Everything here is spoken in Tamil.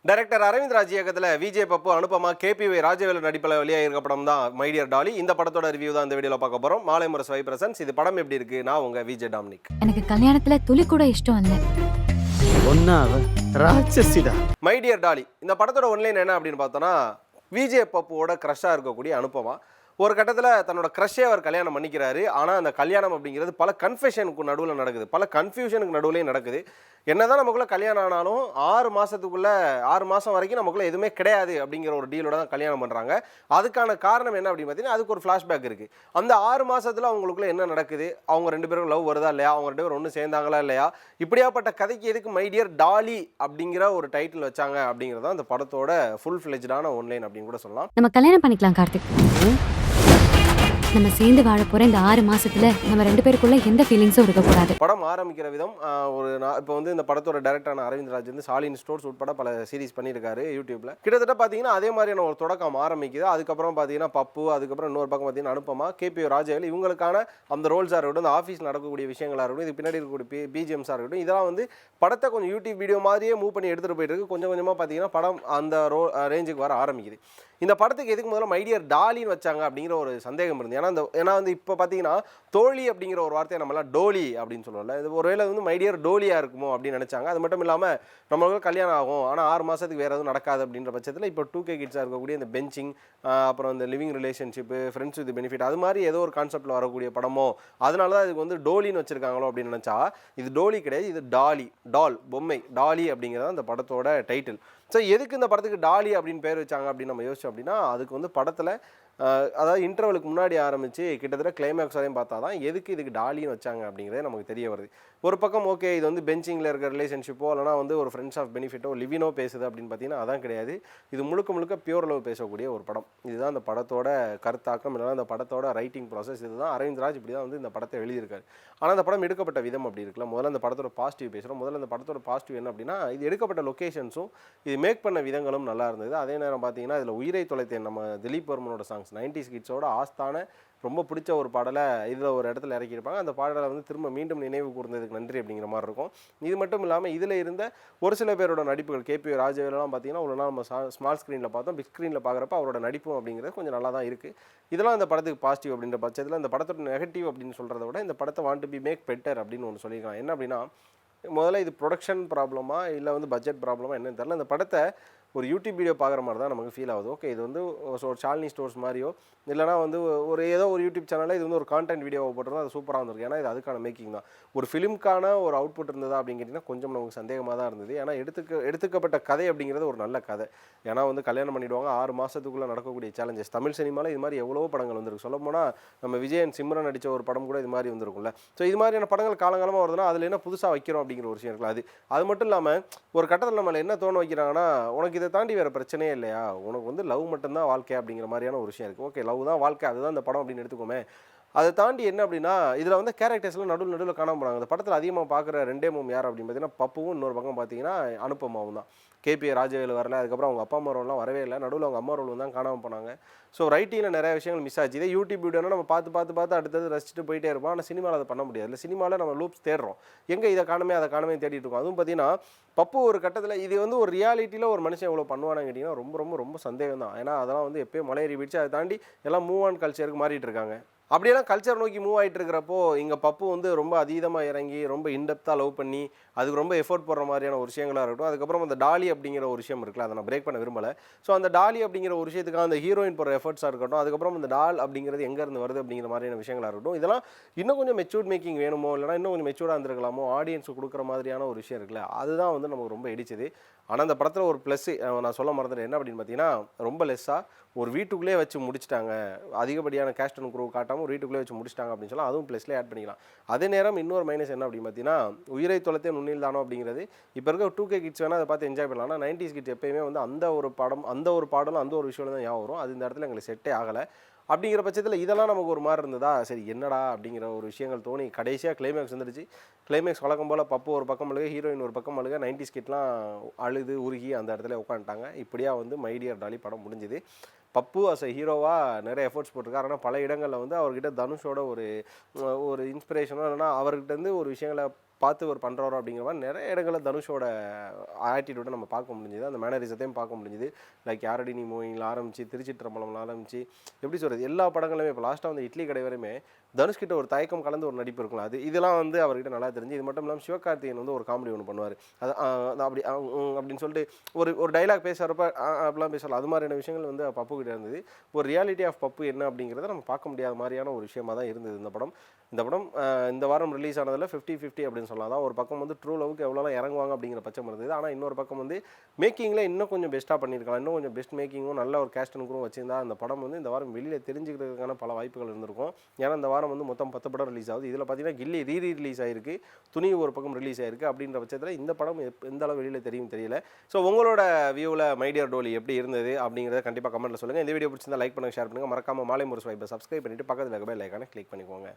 டைரக்டர் அரவிந்த் ராஜ் இயக்கத்தில் விஜய் பப்பு அனுப்பமா கேபிஒய் ராஜவேலு நடிப்பில் வெளியாகிருக்க படம் தான் மை டியர் டாலி. இந்த படத்தோட ரிவ்யூ தான் இந்த வீடியோவில் பார்க்க போகிறோம். மாலை முரசு வை பிரசன்ஸ். இது படம் எப்படி இருக்கு? நான் உங்க விஜய் டாமினிக். எனக்கு கல்யாணத்துல துளி கூட இஷ்டம் இல்லை. மை டியர் டாலி இந்த படத்தோட ஒன்லைன் என்ன அப்படின்னு பார்த்தோன்னா, விஜய் பப்புவோட க்ரஷ்ஷாக இருக்கக்கூடிய அனுப்பமா ஒரு கட்டத்தில் தன்னோட க்ரஷ்ஷே அவர் கல்யாணம் பண்ணிக்கிறாரு. ஆனால் அந்த கல்யாணம் அப்படிங்கிறது பல கன்ஃபெஷனுக்கு நடுவில் நடக்குது, பல கன்ஃபியூஷனுக்கு நடுவுலையும் நடக்குது. என்னதான் நமக்குள்ளே கல்யாணம் ஆனாலும் 6 மாதம் வரைக்கும் நமக்குள்ளே எதுவுமே கிடையாது அப்படிங்கிற ஒரு டீலோட தான் கல்யாணம் பண்ணுறாங்க. அதுக்கான காரணம் என்ன அப்படின்னு பார்த்தீங்கன்னா, அதுக்கு ஒரு ஃப்ளாஷ்பேக் இருக்குது. அந்த 6 மாதத்தில் அவங்களுக்குள்ள என்ன நடக்குது, அவங்க 2 பேரும் லவ் வருதா இல்லையா, அவங்க 2 பேரும் ஒன்று சேர்ந்தாங்களா இல்லையா, இப்படியாப்பட்ட கதைக்கு எதுக்கு மை டியர் டாலி அப்படிங்கிற ஒரு டைட்டில் வச்சாங்க அப்படிங்கிறத அந்த படத்தோட ஃபுல் ஃப்ளெஜ்டான ஒன்லைன் அப்படின்னு கூட சொல்லலாம். நம்ம கல்யாணம் பண்ணிக்கலாம் கார்த்திக். நம்ம சேர்ந்து வாழ போற இந்த 6 மாசத்துல நம்ம 2 பேருக்குள்ள எந்த ஃபீலிங்ஸும் இருக்கக்கூடாது. படம் ஆரம்பிக்கிற விதம் இப்போ வந்து இந்த படத்தோட டைரக்டரான அரவிந்த் ராஜ் வந்து சாலின் ஸ்டோர்ஸ் உட்பட பல சீரிஸ் பண்ணியிருக்காரு யூடியூப்ல. கிட்டத்தட்ட பார்த்தீங்கன்னா அதே மாதிரியான ஒரு தொடக்கம் ஆரம்பிக்குது. அதுக்கப்புறம் பார்த்தீங்கன்னா பப்பு, அதுக்கப்புறம் இன்னொரு பக்கம் பார்த்தீங்கன்னா அனுப்பமா, கேபிஒய் ராஜவேலு, இவங்களுக்கான அந்த ரோல்ஸாக இருக்கட்டும், இந்த ஆஃபீஸில் நடக்கக்கூடிய விஷயங்களாக இருக்கட்டும், இது பின்னாடி இருக்கக்கூடிய பிஜிஎம்ஸாக இருக்கட்டும், இதெல்லாம் வந்து படத்தை கொஞ்சம் யூடியூப் வீடியோ மாதிரியே மூவ் பண்ணி எடுத்துகிட்டு போயிட்டு இருக்கு. கொஞ்சம் கொஞ்சமாக பார்த்தீங்கன்னா படம் அந்த ரேஞ்சுக்கு வர ஆரம்பிக்குது. இந்த படத்துக்கு எதுக்கு முதல்ல மை டியர் டாலின்னு வச்சாங்க அப்படிங்கிற ஒரு சந்தேகம் இருந்து. ஏன்னா வந்து இப்போ பார்த்தீங்கன்னா தோழி அப்படிங்கிற ஒரு வார்த்தையை நம்மளாம் டோலி அப்படின்னு சொல்லுவோம்ல, இது ஒருவேளை வந்து மை டியர் டோலியாக இருக்குமோ அப்படின்னு நினச்சாங்க. அது மட்டும் இல்லாமல் நம்மளுக்கு கல்யாணம் ஆகும் ஆனால் 6 மாதத்துக்கு வேறு எதுவும் நடக்காது அப்படின்ற பட்சத்தில் இப்போ 2K கிட்ஸாக இருக்கக்கூடிய இந்த பெஞ்சிங், அப்புறம் இந்த living relationship, friends with benefit, அது மாதிரி ஏதோ ஒரு கான்செப்டில் வரக்கூடிய படமோ, அதனால தான் இதுக்கு வந்து டோலின்னு வச்சுருக்காங்களோ அப்படின்னு நினச்சா, இது டோலி கிடையாது, இது டாலி, பொம்மை டாலி அப்படிங்கிறது அந்த படத்தோட டைட்டில். ஸோ எதுக்கு இந்த படத்துக்கு டாலி அப்படின்னு பேர் வச்சாங்க அப்படின்னு நம்ம யோசிச்சோம் அப்படின்னா, அதுக்கு வந்து படத்தில் அதாவது இன்டர்வலுக்கு முன்னாடி ஆரம்பித்து கிட்டத்தட்ட கிளைமேக்ஸ் வரையும் பார்த்தா தான் எதுக்கு இதுக்கு டாலின்னு வச்சாங்க அப்படிங்கிறதே நமக்கு தெரிய வருது. ஒரு பக்கம் ஓகே, இது வந்து பெஞ்சிங்கில் இருக்கிற ரிலேஷன்ஷிப்போ இல்லைனா வந்து ஒரு ஃப்ரெண்ட்ஸ் ஆஃப் பெனிஃபிட்டோ லிவினோ பேசுது அப்படின்னு பார்த்தீங்கன்னா அதான் கிடையாது. இது முழுக்க பியூர் லவ் பேசக்கூடிய ஒரு படம். இதுதான் அந்த படத்தோட கருத்தாக்கம், இல்லைனா அந்த படத்தோட ரைட்டிங் ப்ராசஸ். இதுதான் அரவிந்த் ராஜ் இப்படி தான் வந்து இந்த படத்தை எழுதியிருக்காரு. ஆனால் அந்த படம் எடுக்கப்பட்ட விதம் அப்படி இருக்குல்ல. முதல்ல அந்த படத்தோட பாசிட்டிவ் பேசுகிறோம். முதல்ல அந்த படத்தோட பாசிட்டிவ் என்ன அப்படின்னா, இது எடுக்கப்பட்ட லொக்கேஷன்ஸும் இது மேக் பண்ண விதங்களும் நல்லா இருந்தது. அதே நேரம் பார்த்தீங்கன்னா இதில் உயிரை தொலைத்தேன் நம்ம திலீப் வர்மனோட சாங்ஸ் 90s கிட்ஸோட ஆஸ்தான ரொம்ப பிடிச்ச ஒரு பாடலை இதில் ஒரு இடத்துல இறக்கியிருப்பாங்க. அந்த பாடலை வந்து திரும்ப மீண்டும் நினைவு கூர்ந்ததுக்கு நன்றி அப்படிங்கிற மாதிரி இருக்கும். இது மட்டும் இல்லாமல் இதில் இருந்த ஒரு சில பேரோட நடிப்புகள், கேபிஒய் ராஜவேலாம் பார்த்தீங்கன்னா ஒரு நாள் நம்ம ஸ்மால் ஸ்க்ரீனில் பார்த்தோம், பிக் ஸ்க்ரீனில் பார்க்குறப்ப அவரோட நடிப்பும் அப்படிங்கிறது கொஞ்சம் நல்லா தான் இருக்குது. இதெல்லாம் இந்த படத்துக்கு பாசிட்டிவ் அப்படின்ற பட்சத்தில் இந்த படத்தோட நெகட்டிவ் அப்படின்னு சொல்கிறத விட இந்த படத்தை want to be make better அப்படின்னு ஒன்று சொல்லியிருக்காங்க. என்ன அப்படின்னா, முதல்ல இது ப்ரொடக்ஷன் ப்ராப்ளமா இல்லை வந்து பட்ஜெட் ப்ராப்ளமா என்னன்னு தெரியல. இந்த படத்தை ஒரு யூடியூப் வீடியோ பார்க்குற மாதிரி தான் நமக்கு ஃபீல் ஆகுது. ஓகே, இது வந்து ஒரு ஷாலினி ஸ்டோர்ஸ் மாதிரியோ இல்லைனா வந்து ஏதோ ஒரு யூடியூப் சேனலில் இது வந்து ஒரு கான்டென்ட் வீடியோவை போட்டிருந்தா அது சூப்பராக இருந்திருக்கு. ஏன்னா இது அதுக்கான மேக்கிங் தான். ஒரு ஃபிலிம்க்கான ஒரு அவுட்புட் இருந்ததா அப்படின்னு கேட்டிங்கன்னா கொஞ்சம் நமக்கு சந்தேகமாக தான் இருந்தது. ஏன்னா எடுத்துக்கப்பட்ட கதை அப்படிங்கிறது ஒரு நல்ல கதை. ஏன்னா வந்து கல்யாணம் பண்ணிவிடுவாங்க, 6 மாதத்துக்குள்ளே நடக்கக்கூடிய சேலஞ்சஸ். தமிழ் சினிமாவில் இது மாதிரி எவ்வளோ படங்கள் வந்திருக்கு. சொல்ல போனால் நம்ம விஜயன் சிம்ரன் நடித்த ஒரு படம் கூட இது மாதிரி வந்திருக்கும்ல. ஸோ இது மாதிரியான படங்கள் காலங்காலமாக வருதுன்னா அதில் என்ன புதுசாக வைக்கிறோம் அப்படிங்கிற ஒரு விஷயம் இருக்குல்ல. அது மட்டும் இல்லாமல் ஒரு கட்டத்தில் நம்மளை என்ன தோண வைக்கிறாங்கன்னா, உனக்கு இதை தாண்டி வேறு பிரச்சனையே இல்லையா, உனக்கு வந்து லவ் மட்டும்தான் வாழ்க்கை அப்படிங்கிற மாதிரியான ஒரு விஷயம் இருக்குது. ஓகே, லவ் தான் வாழ்க்கை, அதுதான் இந்த படம் அப்படின்னு எடுத்துக்கோமே. அதை தாண்டி என்ன அப்படின்னா, இதில் வந்து கேரக்டர்ஸ்லாம் நடுவில் காணாமல் போனாங்க. இந்த படத்தில் அதிகமாக பார்க்குற 2 மூம் யார் அப்படின்னு பார்த்தீங்கன்னா பப்புவும் இன்னொரு பக்கம் பார்த்தீங்கன்னா அனுப்பமாவும் தான். கேபிஒய் ராஜவேலு வரல, அதுக்கப்புறம் அவங்க அப்பா அம்மா ரோல்லாம் வரவே இல்லை, நடுவில் அவங்க அம்மா ரோல் தான் காணாமல் போனாங்க. ஸோ ரைட்டிங்கில் நிறைய விஷயங்கள் மிஸ் ஆச்சு. இதே யூடியூப் வீடியோனா நம்ம பார்த்து அடுத்தது ரசிச்சுட்டு போயிட்டே இருப்போம். ஆனால் சினிமாவில் அதை பண்ண முடியாது. இல்லை, சினிமாவில் நம்ம லூப்ஸ் தேடுறோம், எங்கே இதை காணமே அதை காணமே தேடிட்டு இருக்கோம். அதுவும் பார்த்தீங்கன்னா பப்பு ஒரு கட்டத்தில் இது வந்து ஒரு ரியாலிட்டியில் ஒரு மனுஷன் எவ்வளோ பண்ணுவானு கேட்டிங்கன்னா ரொம்ப சந்தேகம் தான். ஏன்னா அதெல்லாம் வந்து எப்போயும் மலையேறி போயிடுச்சு. அதை தாண்டி எல்லாம் மூவ் ஆன் கல்ச்சருக்கு மாறிட்டு இருக்காங்க. அப்படியெல்லாம் கல்ச்சர் நோக்கி மூவ் ஆகிட்டு இருக்கிறப்போ இங்கே பப்பு வந்து ரொம்ப அதீதமாக இறங்கி ரொம்ப இன்டெப்த்தாக லவ் பண்ணி அதுக்கு ரொம்ப எஃபோர்ட் போடுற மாதிரியான ஒரு விஷயங்களாக இருக்கட்டும். அதுக்கப்புறம் அந்த டாலி அப்படிங்கிற ஒரு விஷயம் இருக்குல்ல, அதை நான் பிரேக் பண்ண விரும்பலை. ஸோ அந்த டாலி அப்படிங்கிற ஒரு விஷயத்துக்காக அந்த ஹீரோயின் போகிற எஃபர்ட்ஸாக இருக்கட்டும், அதுக்கப்புறம் அந்த டால் அப்படிங்கிறது எங்கேருந்து வருது அப்படிங்கிற மாதிரியான விஷயங்களாக இருக்கட்டும், இதெல்லாம் இன்னும் கொஞ்சம் மெச்சூர்ட் மேக்கிங் வேணுமோ, இல்லைனா இன்னும் கொஞ்சம் மெச்சூர்டாக இருந்திருக்கலாமோ, ஆடியன்ஸுக்கு கொடுக்குற மாதிரியான ஒரு விஷயம் இருக்குல்ல, அதுதான் வந்து நமக்கு ரொம்ப இடிச்சது. ஆனால் அந்த படத்தில் ஒரு ப்ளஸ் நான் சொல்ல மறந்துட்டேன். என்ன அப்படின்னு பார்த்தீங்கன்னா, ரொம்ப லெஸ்ஸாக ஒரு வீட்டுக்குள்ளே வச்சு முடிச்சிட்டாங்க, அதிகப்படியான கேஸ்ட் அண்ட் க்ரூ காட்டாமல் ஒரு வீட்டுக்குள்ளே வச்சு முடிச்சிட்டாங்க அப்படின்னு சொல்லலாம். அதுவும் ப்ளஸ்லேயே ஆட் பண்ணிக்கலாம். அதே நேரம் இன்னொரு மைனஸ் என்ன அப்படின்னு பார்த்தீங்கன்னா, உயிரை தொலைத்தே நுண்ணில் தானோ அப்படிங்கிறது. இப்போ இருக்க 2K கிட்ஸ் வேணால் அதை பார்த்து என்ஜாய் பண்ணலாம். ஆனால் 90s கிட்ஸ் எப்பயுமே வந்து அந்த ஒரு பாடலும் அந்த ஒரு விஷயம் தான் ஞாபகம் வரும். அது இந்த இடத்துல எங்களுக்கு செட்டே ஆகலை. அப்படிங்கிற பட்சத்தில் இதெல்லாம் நமக்கு ஒரு மாதிரி இருந்ததா, சரி என்னடா அப்படிங்கிற ஒரு விஷயங்கள் தோணி கடைசியாக கிளைமேக்ஸ் வந்துடுச்சு. கிளைமேக்ஸ் வழக்கம் போல் பப்பு ஒரு பக்கம் அழுக, ஹீரோயின் ஒரு பக்கம் அழுக, 90s கிட்லாம் அழுது உருகி அந்த இடத்துல உட்காந்துட்டாங்க. இப்படியா வந்து மை டியர் டாலி படம் முடிஞ்சுது. பப்பு அஸ் அ ஹீரோவாக நிறைய எஃபர்ட்ஸ் போட்டிருக்காரு. ஆனால் பல இடங்களில் வந்து அவர்கிட்ட தனுஷோட ஒரு இன்ஸ்பிரேஷனோ இல்லைனா அவர்கிட்ட இருந்து ஒரு விஷயங்களை பார்த்து ஒரு பண்ணுறாரோ அப்படிங்கிற மாதிரி நிறைய இடங்களில் தனுஷோட ஆட்டிடியூடை நம்ம பார்க்க முடிஞ்சுது, அந்த மேனரிசத்தையும் பார்க்க முடிஞ்சுது. லைக் யாரடி நீ மூவிங்கில் ஆரம்பிச்சு திருச்சிற்றம்பலம்ல ஆரம்பிச்சு எப்படி சொல்கிறது எல்லா படங்களுமே இப்போ லாஸ்ட்டாக வந்து இட்லி கடை வரையுமே தனுஷ்கிட்ட ஒரு தயக்கம் கலந்து ஒரு நடிப்பு இருக்கலாம். இதெல்லாம் வந்து அவர்கிட்ட நல்லா தெரிஞ்சு. இது மட்டும் இல்லாமல் சிவகார்த்திகேயன் வந்து ஒரு காமெடி ஒன்று பண்ணுவார். அது அப்படி அப்படின்னு சொல்லிட்டு ஒரு டைலாக் பேசுகிறப்ப அப்படிலாம் பேசலாம். அது மாதிரியான விஷயங்கள் வந்து பப்பு கிட்ட இருந்தது. ஒரு ரியாலிட்டி ஆஃப் பப்பு என்ன அப்படிங்கிறத நம்ம பார்க்க முடியாத மாதிரியான ஒரு விஷயமா தான் இருந்தது இந்த படம். இந்த வாரம் ரிலீஸ் ஆனதில் 50-50 அப்படின்னு சொல்லலாம். அதான் ஒரு பக்கம் வந்து ட்ரூ லவ்க்கு எவ்வளோலாம் இறங்குவாங்க அப்படிங்கிற பட்சம் இருந்தது. ஆனால் இன்னொரு பக்கம் வந்து மேக்கிங்கில் இன்னும் கொஞ்சம் பெஸ்ட்டாக பண்ணியிருக்கலாம். இன்னும் கொஞ்சம் பெஸ்ட் மேக்கிங்கும் நல்ல ஒரு கேஸ்ட் அண்ட் க்ரூவும் வச்சிருந்தா அந்த படம் வந்து இந்த வாரம் வெளியில் தெரிஞ்சுக்கிறதுக்கான பல வாய்ப்புகள் இருந்திருக்கும். ஏன்னா இந்த வாரம் வந்து மொத்தம் 10 படம் ரிலீஸ் ஆகுது. இதில் பார்த்தீங்கன்னா கில்லி ரிலீஸ் ஆயிருக்கு, துணி ஒரு பக்கம் ரிலீஸ் ஆயிருக்கு. அப்படின்ற பட்சத்தில் இந்த படம் எந்த அளவு வெளியில் தெரியும் தெரியல. ஸோ உங்களோட வியூவில் மைடியர் டோலி எப்படி இருந்தது அப்படிங்கிறத கண்டிப்பாக கமெண்ட்டில் சொல்லுங்கள். இந்த வீடியோ பிடிச்சிருந்தா லைக் பண்ணுங்கள், ஷேர் பண்ணுங்கள். மறக்காமல் மாலை முரசு வைப்பை சப்ஸ்கிரைப் பண்ணிவிட்டு பக்கத்தில் இருக்க பெல் ஐகானை கிளிக் பண்ணிக்கோங்க.